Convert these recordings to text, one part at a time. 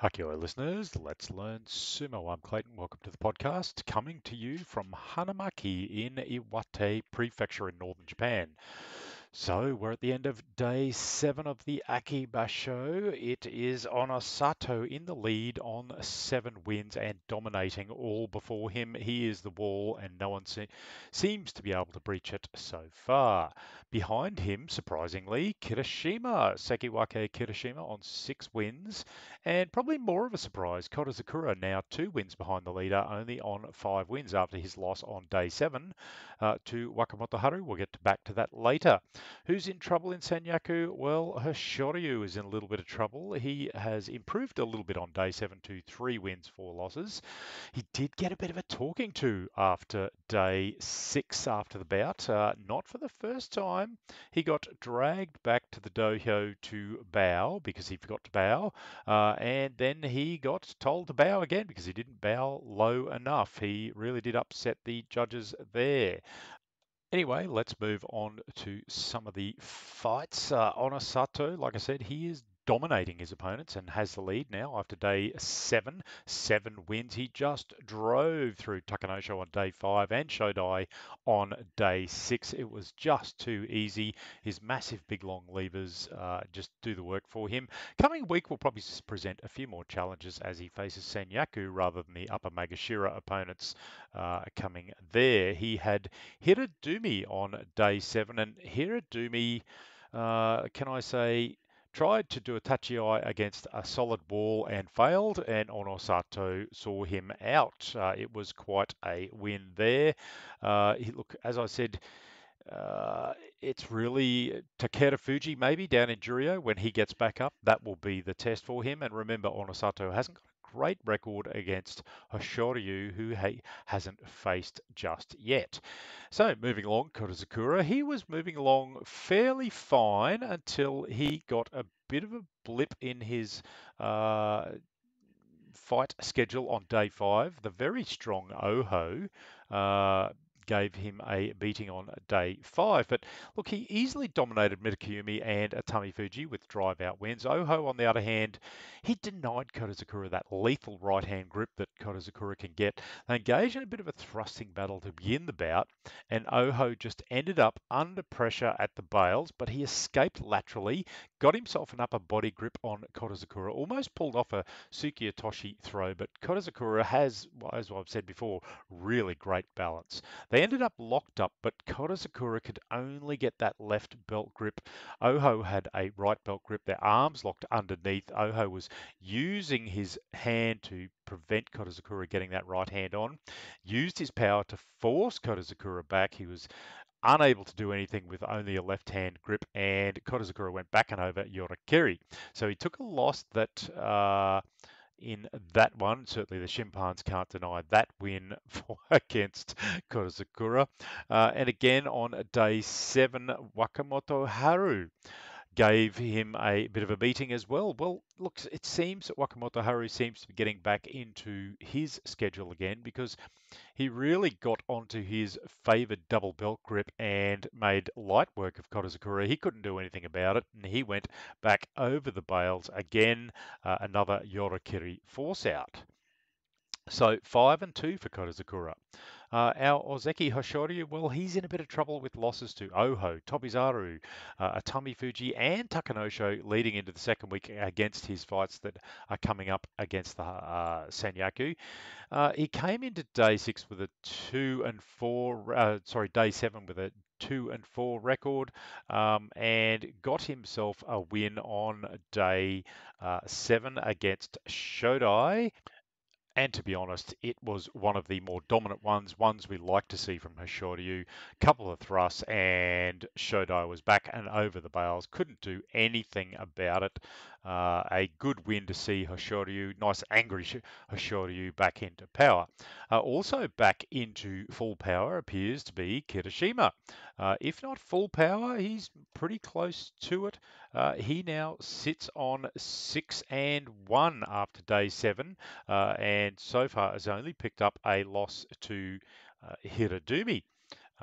Hakioi listeners, let's learn sumo. I'm Clayton. Welcome to the podcast, coming to you from Hanamaki in Iwate Prefecture in northern Japan. So we're at the end of day 7 of the Aki Basho. It is Onosato in the lead on 7 wins and dominating all before him. He is the wall and no one seems to be able to breach it so far. Behind him, surprisingly, Kirishima, Sekiwake Kirishima on 6 wins. And probably more of a surprise, Kotozakura now 2 wins behind the leader, only on 5 wins after his loss on day 7 to Wakamoto Haru. We'll get back to that later. Who's in trouble in Senyaku? Well, Hoshoryu is in a little bit of trouble. He has improved a little bit on day 7 to 3 wins, 4 losses. He did get a bit of a talking to after day 6 after the bout. Not for the first time. He got dragged back to the dojo to bow because he forgot to bow. And then he got told to bow again because he didn't bow low enough. He really did upset the judges there. Anyway, let's move on to some of the fights. Onosato, like I said, he is dominating his opponents and has the lead now after day 7. 7 wins. He just drove through Takanosho on day 5 and Shodai on day 6. It was just too easy. His massive big long levers just do the work for him. Coming week will probably present a few more challenges as he faces Senyaku rather than the upper Magashira opponents coming there. He had Hiradumi on day 7, and Hiradumi, can I say, tried to do a tachiai against a solid wall and failed, and Onosato saw him out. It was quite a win there. Look, as I said, it's really Takeda Fuji maybe down in Juryo when he gets back up. That will be the test for him. And remember, Onosato hasn't got a great record against Hoshoryu, who hasn't faced just yet. So moving along, Kotozakura, he was moving along fairly fine until he got a bit of a blip in his uh, fight schedule on day 5. The very strong Oho gave him a beating on day 5. But look, he easily dominated Mitakumi and Atami Fuji with drive out wins. Oho, on the other hand, he denied Kotozakura that lethal right hand grip that Kotozakura can get. They engaged in a bit of a thrusting battle to begin the bout, and Oho just ended up under pressure at the bails, but he escaped laterally, got himself an upper body grip on Kotozakura, almost pulled off a Tsukiotoshi throw, but Kotozakura has, as I've said before, really great balance. They ended up locked up, but Kotozakura could only get that left belt grip. Oho had a right belt grip, their arms locked underneath. Oho was using his hand to prevent Kotozakura getting that right hand on, used his power to force Kotozakura back. He was unable to do anything with only a left hand grip, and Kotozakura went back and over Yorakiri. So he took a loss that in that one. Certainly the Shimpans can't deny that win against Kotozakura. And again on day 7, Wakamoto Haru gave him a bit of a beating as well. Well, look, it seems that Wakamoto Haru seems to be getting back into his schedule again because he really got onto his favoured double belt grip and made light work of Kotozakura. He couldn't do anything about it, and he went back over the bails again, another Yorakiri force out. So 5 and 2 for Kotozakura. Our Ozeki Hoshoryu, well, he's in a bit of trouble with losses to Oho, Tobizaru, Atami Fuji, and Takanosho leading into the second week against his fights that are coming up against the Senyaku. He came into day 6 with a 2 and 4, day 7 with a 2 and 4 record, and got himself a win on day 7 against Shodai. And to be honest, it was one of the more dominant ones we like to see from Hoshoryu. Couple of thrusts, and Shodai was back and over the bails. Couldn't do anything about it. A good win to see Hoshoryu, nice angry Hoshoryu back into power. Also back into full power appears to be Kirishima. If not full power, he's pretty close to it. He now sits on 6 and 1 after day 7, and so far has only picked up a loss to Hiradumi.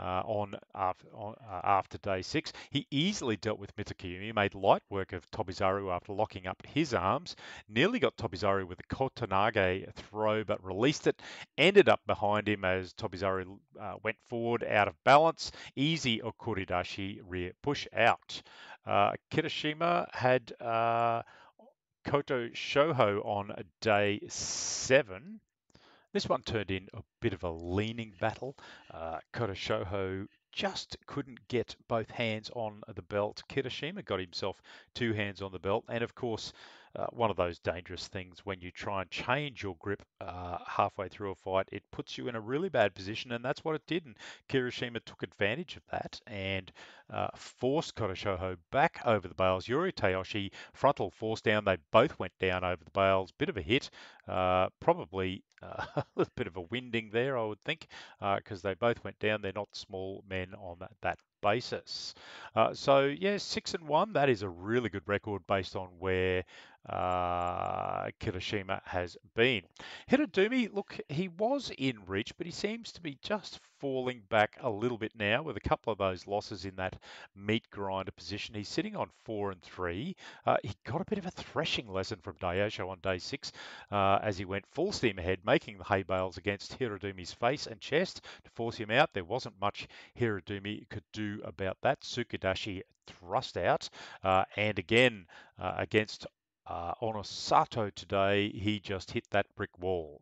after day 6. He easily dealt with Mitakumi. He made light work of Tobizaru after locking up his arms. Nearly got Tobizaru with a Kotanage throw, but released it. Ended up behind him as Tobizaru went forward out of balance. Easy Okuridashi rear push out. Kirishima had Koto Shoho on day 7. This one turned in a bit of a leaning battle. Koto Shoho just couldn't get both hands on the belt. Kirishima got himself 2 hands on the belt. And of course, one of those dangerous things when you try and change your grip halfway through a fight, it puts you in a really bad position, and that's what it did. And Kirishima took advantage of that and forced Koto Shoho back over the bales. Yuri Tayoshi frontal force down. They both went down over the bales. Bit of a hit. Probably a little bit of a winding there, I would think, because they both went down. They're not small men on that basis. So yeah, 6-1. That is a really good record based on where Kirishima has been. Hirodumi, look, he was in reach, but he seems to be just falling back a little bit now with a couple of those losses in that meat grinder position. He's sitting on 4-3. He got a bit of a threshing lesson from Daiyosho on day 6 as he went full steam ahead, making the hay bales against Hirodumi's face and chest to force him out. There wasn't much Hirodumi could do about that. Tsukudashi thrust out, and again against Onosato today, he just hit that brick wall.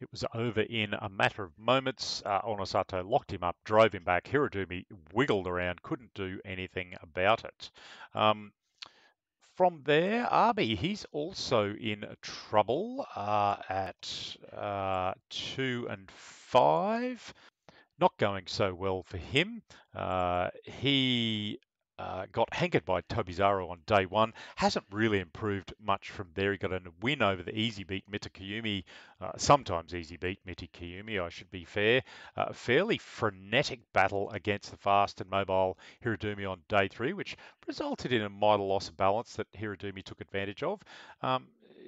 It was over in a matter of moments. Onosato locked him up, drove him back. Hirodumi wiggled around, couldn't do anything about it. From there, Arby, he's also in trouble at 2-5. Not going so well for him. He got hankered by Tobizaru on day 1. Hasn't really improved much from there. He got a win over the easy beat Mitakayumi, sometimes easy beat Mitakayumi, I should be fair. Fairly frenetic battle against the fast and mobile Hirodumi on day 3, which resulted in a minor loss of balance that Hirodumi took advantage of.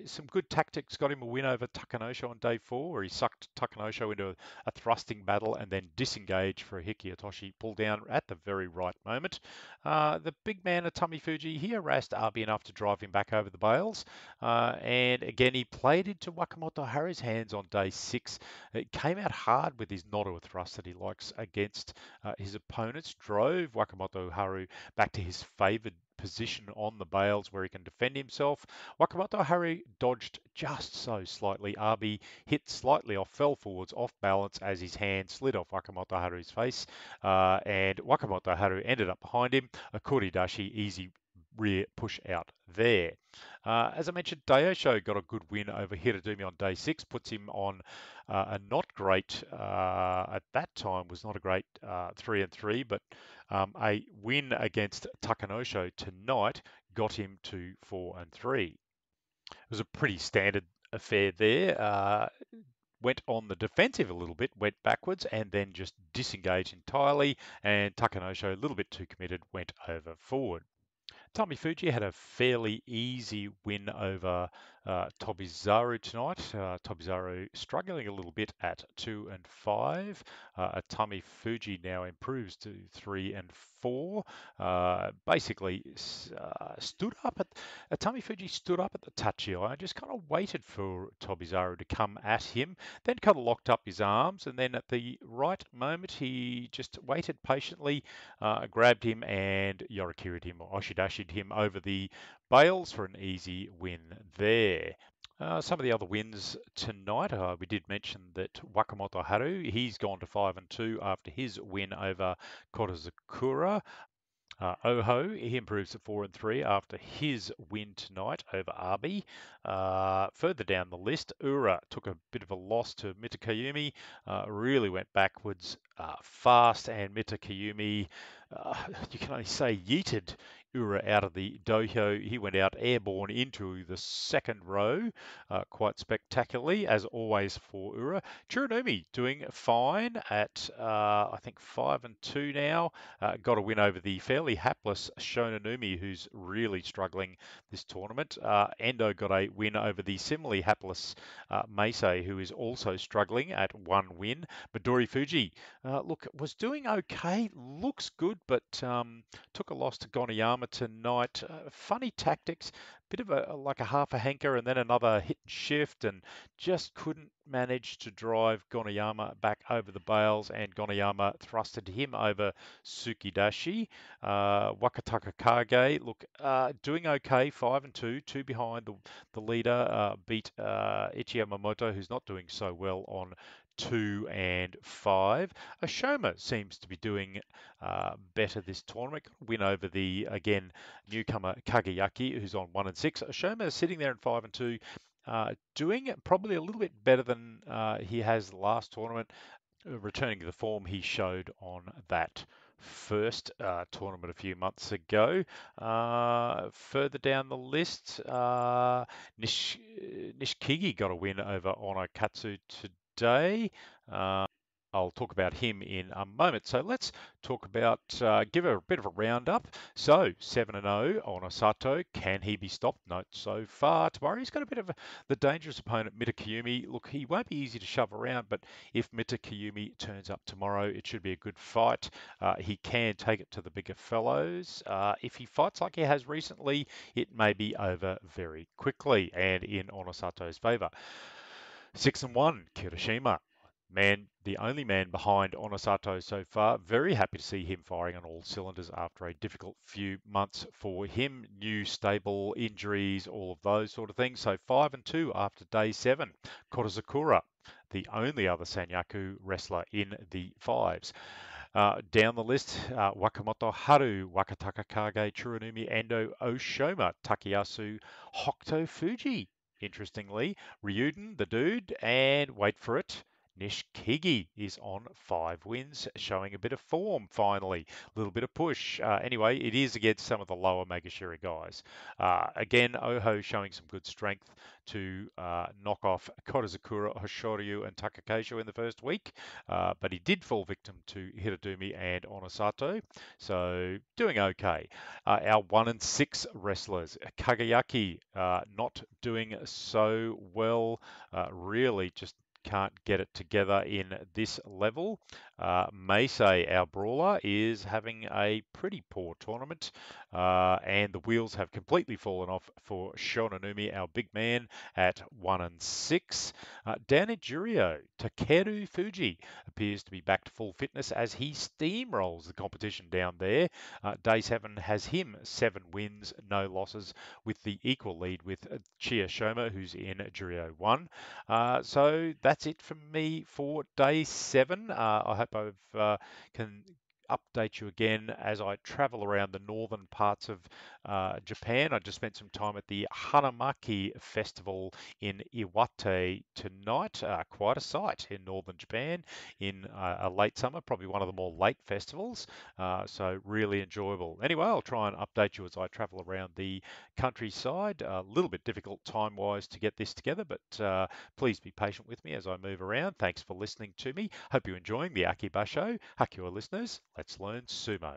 Some good tactics got him a win over Takanosho on day 4, where he sucked Takanosho into a thrusting battle and then disengaged for a Hikiotoshi pull down at the very right moment. The big man Atami Fuji, he harassed Arby enough to drive him back over the bales. And again, he played into Wakamoto Haru's hands on day 6. It came out hard with his Nodowa thrust that he likes against his opponents, drove Wakamoto Haru back to his favoured position on the bales where he can defend himself. Wakamoto Haru dodged just so slightly. Arby hit slightly off, fell forwards off balance as his hand slid off Wakamoto Haru's face, and Wakamoto Haru ended up behind him. A Kuridashi easy rear push out there. As I mentioned, Daiyosho got a good win over Hirodumi on day 6, puts him on a not great, at that time was not a great 3-3, but a win against Takanosho tonight got him to 4-3. It was a pretty standard affair there. Went on the defensive a little bit, went backwards, and then just disengaged entirely. And Takanosho, a little bit too committed, went over forward. Tami Fuji had a fairly easy win over Tobizaru tonight. Tobizaru struggling a little bit at 2-5. Tami Fuji now improves to 3-4. Basically, stood up at Tami Fuji stood up at the tachiai and just kind of waited for Tobizaru to come at him. Then kind of locked up his arms, and then at the right moment, he just waited patiently, grabbed him and Yorikiri'd him or Oshidashi'd him over the bales for an easy win there. Some of the other wins tonight, we did mention that Wakamoto Haru, he's gone to 5-2 after his win over Korozakura. Oho, he improves to 4-3 after his win tonight over Arby. Further down the list, Ura took a bit of a loss to Mitakayumi, really went backwards fast, and Mitakayumi, you can only say yeeted Ura out of the dohyo. He went out airborne into the second row quite spectacularly, as always for Ura. Chiranumi doing fine at, I think, 5-2 now. Got a win over the fairly hapless Shonanumi, who's really struggling this tournament. Endo got a win over the similarly hapless Meisei, who is also struggling at 1 win. Midori Fuji, look, was doing okay, looks good, but took a loss to Goniyama tonight. Funny tactics, bit of like a half a hanker and then another hit and shift, and just couldn't manage to drive Goniyama back over the bales, and Goniyama thrusted him over Tsukidashi. Wakataka Kage, look, doing okay, 5-2, two behind the leader, beat Ichi Yamamoto, who's not doing so well on 2 and 5. Ashoma seems to be doing better this tournament. Win over the, again, newcomer Kagayaki, who's on 1 and 6. Ashoma is sitting there at 5-2, doing probably a little bit better than he has last tournament, returning to the form he showed on that first tournament a few months ago. Further down the list, Nishikigi got a win over Onokatsu today. I'll talk about him in a moment. So let's talk about, give a bit of a roundup. So 7-0 on Osato. Can he be stopped? Note so far. Tomorrow he's got a bit of the dangerous opponent, Mitakayumi. Look, he won't be easy to shove around, but if Mitakayumi turns up tomorrow, it should be a good fight. He can take it to the bigger fellows. If he fights like he has recently, it may be over very quickly and in Onosato's favour. 6-1, Kirishima. Man, the only man behind Onosato so far. Very happy to see him firing on all cylinders after a difficult few months for him. New stable, injuries, all of those sort of things. So 5-2 after day 7. Korozakura, the only other Sanyaku wrestler in the fives. Down the list, Wakamoto Haru, Wakataka Kage, Chiranumi, Endo, Oshoma, Takayasu, Hokuto Fuji. Interestingly, Ryuden, the dude, and wait for it, Nishikigi is on 5 wins, showing a bit of form finally, a little bit of push. Anyway, it is against some of the lower Megashiri guys. Again, Oho showing some good strength to knock off Korozakura, Hoshoryu, and Takakeisho in the first week, but he did fall victim to Hirodumi and Onosato, so doing okay. Our 1 and 6 wrestlers, Kagayaki, not doing so well, really just can't get it together in this level. Meisei, our brawler, is having a pretty poor tournament, and the wheels have completely fallen off for Shonanumi, our big man, at 1 and 6. Down at Juryo, Takeru Fuji appears to be back to full fitness as he steamrolls the competition down there. Day 7 has him 7 wins, no losses, with the equal lead with Chia Shoma, who's in Juryo 1. So that's it from me for day 7. I hope I can update you again as I travel around the northern parts of Japan. I just spent some time at the Hanamaki Festival in Iwate tonight. Quite a sight in northern Japan in a late summer, probably one of the more late festivals. So really enjoyable. Anyway, I'll try and update you as I travel around the countryside. A little bit difficult time-wise to get this together, but please be patient with me as I move around. Thanks for listening to me. Hope you're enjoying the Aki Basho. Hakua listeners, let's learn sumo.